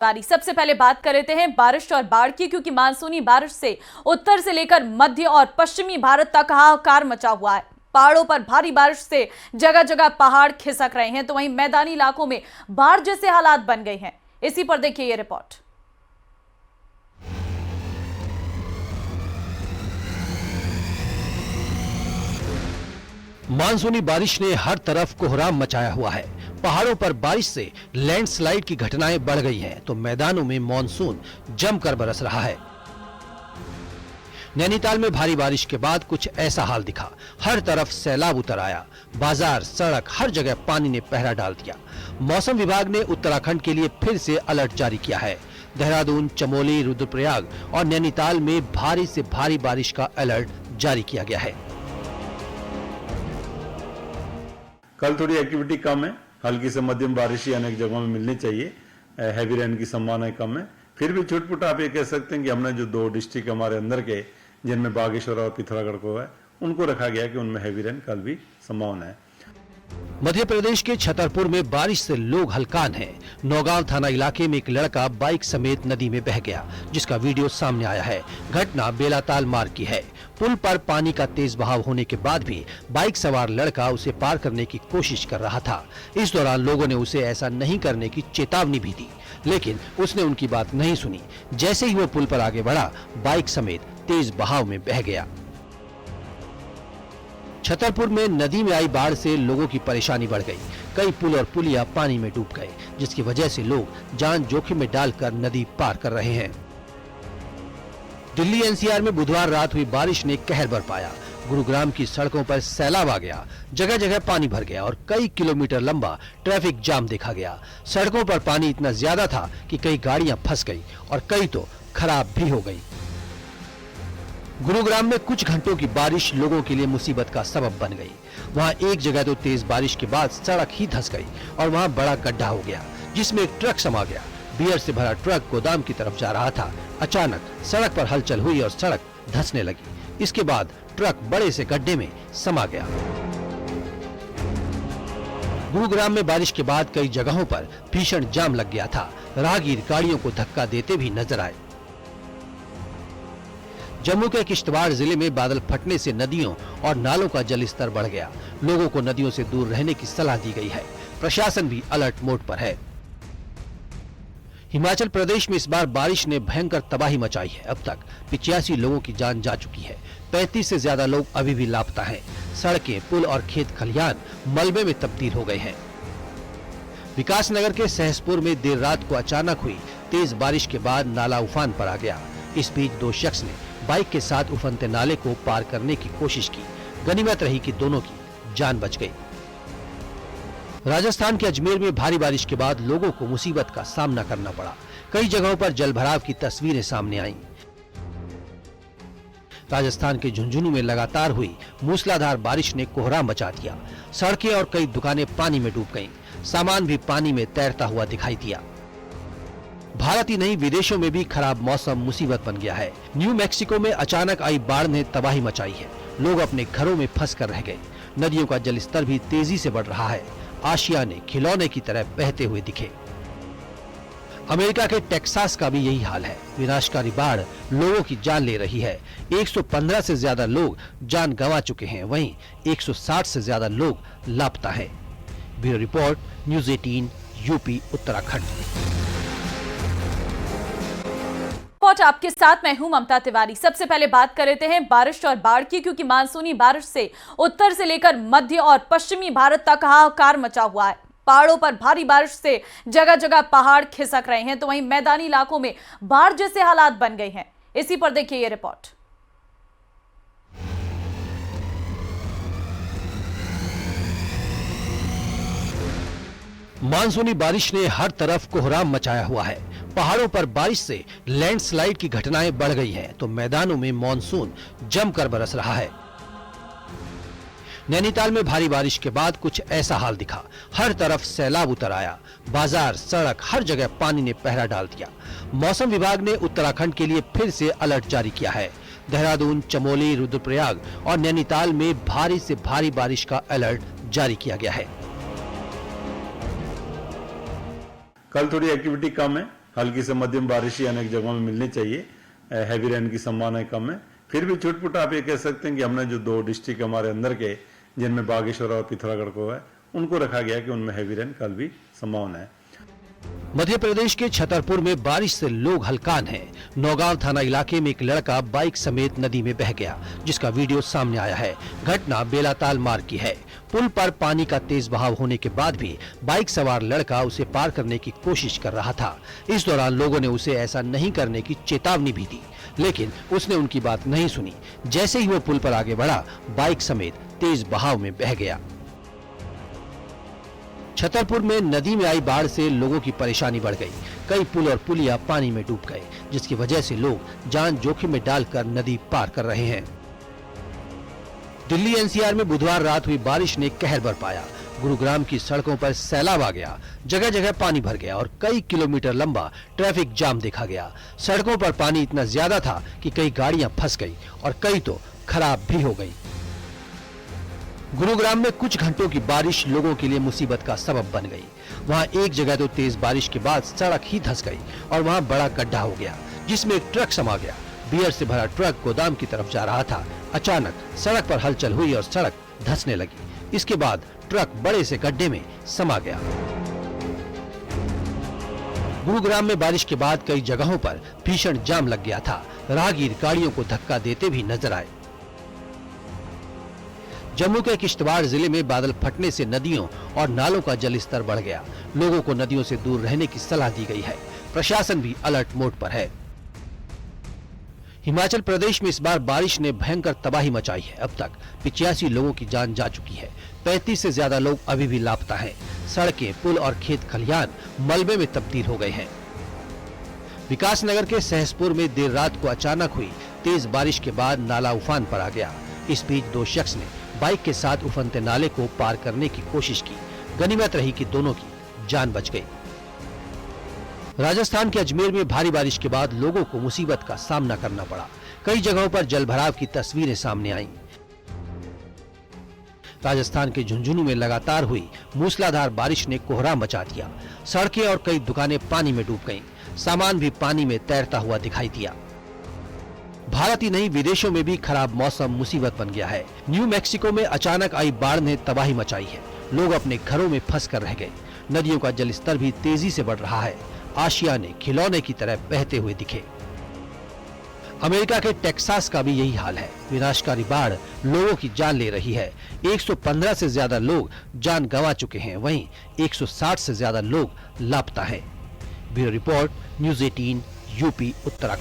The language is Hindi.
सबसे पहले बात कर लेते हैं बारिश और बाढ़ की, क्योंकि मानसूनी बारिश से उत्तर से लेकर मध्य और पश्चिमी भारत तक हाहाकार मचा हुआ है। पहाड़ों पर भारी बारिश से जगह जगह पहाड़ खिसक रहे हैं, तो वहीं मैदानी इलाकों में बाढ़ जैसे हालात बन गए हैं। इसी पर देखिए ये रिपोर्ट। मानसूनी बारिश ने हर तरफ कोहराम मचाया हुआ है। पहाड़ों पर बारिश से लैंडस्लाइड की घटनाएं बढ़ गई हैं, तो मैदानों में मानसून जमकर बरस रहा है। नैनीताल में भारी बारिश के बाद कुछ ऐसा हाल दिखा। हर तरफ सैलाब उतर आया। बाजार, सड़क, हर जगह पानी ने पहरा डाल दिया। मौसम विभाग ने उत्तराखंड के लिए फिर से अलर्ट जारी किया है। देहरादून, चमोली, रुद्रप्रयाग और नैनीताल में भारी से भारी बारिश का अलर्ट जारी किया गया है। कल थोड़ी एक्टिविटी कम है, हल्की से मध्यम बारिश ही अनेक जगहों में मिलनी चाहिए। हैवी रेन की संभावना कम है। फिर भी छुटपुट आप ये कह सकते हैं कि हमने जो 2 डिस्ट्रिक्ट हमारे अंदर के, जिनमें बागेश्वर और पिथौरागढ़ को है, उनको रखा गया कि उनमें हैवी रेन कल भी संभावना है। मध्य प्रदेश के छतरपुर में बारिश से लोग हलकान हैं। नौगांव थाना इलाके में एक लड़का बाइक समेत नदी में बह गया, जिसका वीडियो सामने आया है। घटना बेलाताल मार्ग की है। पुल पर पानी का तेज बहाव होने के बाद भी बाइक सवार लड़का उसे पार करने की कोशिश कर रहा था। इस दौरान लोगों ने उसे ऐसा नहीं करने की चेतावनी भी दी, लेकिन उसने उनकी बात नहीं सुनी। जैसे ही वो पुल पर आगे बढ़ा, बाइक समेत तेज बहाव में बह गया। छतरपुर में नदी में आई बाढ़ से लोगों की परेशानी बढ़ गई। कई पुल और पुलिया पानी में डूब गए, जिसकी वजह से लोग जान जोखिम में डालकर नदी पार कर रहे हैं। दिल्ली एनसीआर में बुधवार रात हुई बारिश ने कहर बरपाया। गुरुग्राम की सड़कों पर सैलाब आ गया। जगह जगह पानी भर गया और कई किलोमीटर लंबा ट्रैफिक जाम देखा गया। सड़कों पर पानी इतना ज्यादा था कि कई गाड़ियां फंस गई और कई तो खराब भी हो गई। गुरुग्राम में कुछ घंटों की बारिश लोगों के लिए मुसीबत का सबब बन गई। वहां एक जगह तो तेज बारिश के बाद सड़क ही धंस गई और वहां बड़ा गड्ढा हो गया, जिसमें एक ट्रक समा गया। बियर से भरा ट्रक गोदाम की तरफ जा रहा था। अचानक सड़क पर हलचल हुई और सड़क धंसने लगी। इसके बाद ट्रक बड़े से गड्ढे में समा गया। गुरुग्राम में बारिश के बाद कई जगहों पर भीषण जाम लग गया था। राहगीर गाड़ियों को धक्का देते भी नजर आए। जम्मू के किश्तवाड़ जिले में बादल फटने से नदियों और नालों का जलस्तर बढ़ गया। लोगों को नदियों से दूर रहने की सलाह दी गई है। प्रशासन भी अलर्ट मोड पर है। हिमाचल प्रदेश में इस बार बारिश ने भयंकर तबाही मचाई है। अब तक 85 लोगों की जान जा चुकी है। 35 से ज्यादा लोग अभी भी लापता हैं। सड़कें, पुल और खेत खलिहान मलबे में तब्दील हो गए हैं। विकासनगर के सहसपुर में देर रात को अचानक हुई तेज बारिश के बाद नाला उफान पर आ गया। इस बीच 2 शख्स ने बाइक के साथ उफनते नाले को पार करने की कोशिश की। गनीमत रही कि दोनों की जान बच गई। राजस्थान के अजमेर में भारी बारिश के बाद लोगों को मुसीबत का सामना करना पड़ा। कई जगहों पर जलभराव की तस्वीरें सामने आईं। राजस्थान के झुंझुनू में लगातार हुई मूसलाधार बारिश ने कोहराम मचा दिया। सड़कें और कई दुकानें पानी में डूब गईं। सामान भी पानी में तैरता हुआ दिखाई दिया। भारत ही नहीं, विदेशों में भी खराब मौसम मुसीबत बन गया है। न्यू मैक्सिको में अचानक आई बाढ़ ने तबाही मचाई है। लोग अपने घरों में फंस कर रह गए। नदियों का जलस्तर भी तेजी से बढ़ रहा है। आशियाने खिलौने की तरह बहते हुए दिखे। अमेरिका के टेक्सास का भी यही हाल है। विनाशकारी बाढ़ लोगों की जान ले रही है। 115 से ज्यादा लोग जान गंवा चुके हैं। वहीं 160 से ज्यादा लोग लापता हैं। Bureau report, news 18, UP, Uttarakhand. आपके साथ मैं हूं ममता तिवारी। सबसे पहले बात कर लेते हैं बारिश और बाढ़ की, क्योंकि मानसूनी बारिश से उत्तर से लेकर मध्य और पश्चिमी भारत तक हाहाकार मचा हुआ है। पहाड़ों पर भारी बारिश से जगह जगह पहाड़ खिसक रहे हैं, तो वहीं मैदानी इलाकों में बाढ़ जैसे हालात बन गए हैं। इसी पर देखिए ये रिपोर्ट। मानसूनी बारिश ने हर तरफ कोहराम मचाया हुआ है। पहाड़ों पर बारिश से लैंडस्लाइड की घटनाएं बढ़ गई हैं, तो मैदानों में मानसून जमकर बरस रहा है। नैनीताल में भारी बारिश के बाद कुछ ऐसा हाल दिखा। हर तरफ सैलाब उतर आया। बाजार, सड़क, हर जगह पानी ने पहरा डाल दिया। मौसम विभाग ने उत्तराखंड के लिए फिर से अलर्ट जारी किया है। देहरादून, चमोली, रुद्रप्रयाग और नैनीताल में भारी से भारी बारिश का अलर्ट जारी किया गया है। कल थोड़ी एक्टिविटी कम है, हल्की से मध्यम बारिश ही अनेक जगहों में मिलनी चाहिए। हैवी रेन की संभावना कम है। फिर भी छुटपुट आप ये कह सकते हैं कि हमने जो 2 डिस्ट्रिक्ट हमारे अंदर के जिनमें बागेश्वर और पिथौरागढ़ को है, उनको रखा गया कि उनमें हैवी रेन कल भी संभावना है। मध्य प्रदेश के छतरपुर में बारिश से लोग हलकान हैं। नौगांव थाना इलाके में एक लड़का बाइक समेत नदी में बह गया, जिसका वीडियो सामने आया है। घटना बेलाताल मार्ग की है। पुल पर पानी का तेज बहाव होने के बाद भी बाइक सवार लड़का उसे पार करने की कोशिश कर रहा था। इस दौरान लोगों ने उसे ऐसा नहीं करने की चेतावनी भी दी, लेकिन उसने उनकी बात नहीं सुनी। जैसे ही वो पुल पर आगे बढ़ा, बाइक समेत तेज बहाव में बह गया। छतरपुर में नदी में आई बाढ़ से लोगों की परेशानी बढ़ गई। कई पुल और पुलिया पानी में डूब गए, जिसकी वजह से लोग जान जोखिम में डालकर नदी पार कर रहे हैं। दिल्ली एनसीआर में बुधवार रात हुई बारिश ने कहर बरपाया। गुरुग्राम की सड़कों पर सैलाब आ गया, जगह जगह पानी भर गया और कई किलोमीटर लंबा ट्रैफिक जाम देखा गया। सड़कों पर पानी इतना ज्यादा था कि कई गाड़ियां फंस गई और कई तो खराब भी हो गई। गुरुग्राम में कुछ घंटों की बारिश लोगों के लिए मुसीबत का सबब बन गई। वहां एक जगह तो तेज बारिश के बाद सड़क ही धंस गई और वहां बड़ा गड्ढा हो गया, जिसमें एक ट्रक समा गया। बियर से भरा ट्रक गोदाम की तरफ जा रहा था। अचानक सड़क पर हलचल हुई और सड़क धंसने लगी। इसके बाद ट्रक बड़े से गड्ढे में समा गया। गुरुग्राम में बारिश के बाद कई जगहों पर भीषण जाम लग गया था। राहगीर गाड़ियों को धक्का देते भी नजर आए। जम्मू के किश्तवाड़ जिले में बादल फटने से नदियों और नालों का जलस्तर बढ़ गया। लोगों को नदियों से दूर रहने की सलाह दी गई है। प्रशासन भी अलर्ट मोड पर है। हिमाचल प्रदेश में इस बार बारिश ने भयंकर तबाही मचाई है। अब तक 85 लोगों की जान जा चुकी है। 35 से ज्यादा लोग अभी भी लापता हैं। सड़कें, पुल और खेत खलिहान मलबे में तब्दील हो गए हैं। विकासनगर के सहसपुर में देर रात को अचानक हुई तेज बारिश के बाद नाला उफान पर आ गया। इस बीच 2 शख्स ने बाइक के साथ उफनते नाले को पार करने की कोशिश की। गनीमत रही कि दोनों की जान बच गई। राजस्थान के अजमेर में भारी बारिश के बाद लोगों को मुसीबत का सामना करना पड़ा। कई जगहों पर जलभराव की तस्वीरें सामने आईं। राजस्थान के झुंझुनू में लगातार हुई मूसलाधार बारिश ने कोहराम मचा दिया। सड़कें और कई दुकानें पानी में डूब गईं। सामान भी पानी में तैरता हुआ दिखाई दिया। भारत ही नहीं, विदेशों में भी खराब मौसम मुसीबत बन गया है। न्यू मैक्सिको में अचानक आई बाढ़ ने तबाही मचाई है। लोग अपने घरों में फंस कर रह गए। नदियों का जलस्तर भी तेजी से बढ़ रहा है। आशियाने खिलौने की तरह बहते हुए दिखे। अमेरिका के टेक्सास का भी यही हाल है। विनाशकारी बाढ़ लोगों की जान ले रही है। 115 से ज्यादा लोग जान गंवा चुके हैं, वहीं 160 से ज्यादा लोग लापता हैं। Bureau report, news 18, UP, Uttarakhand.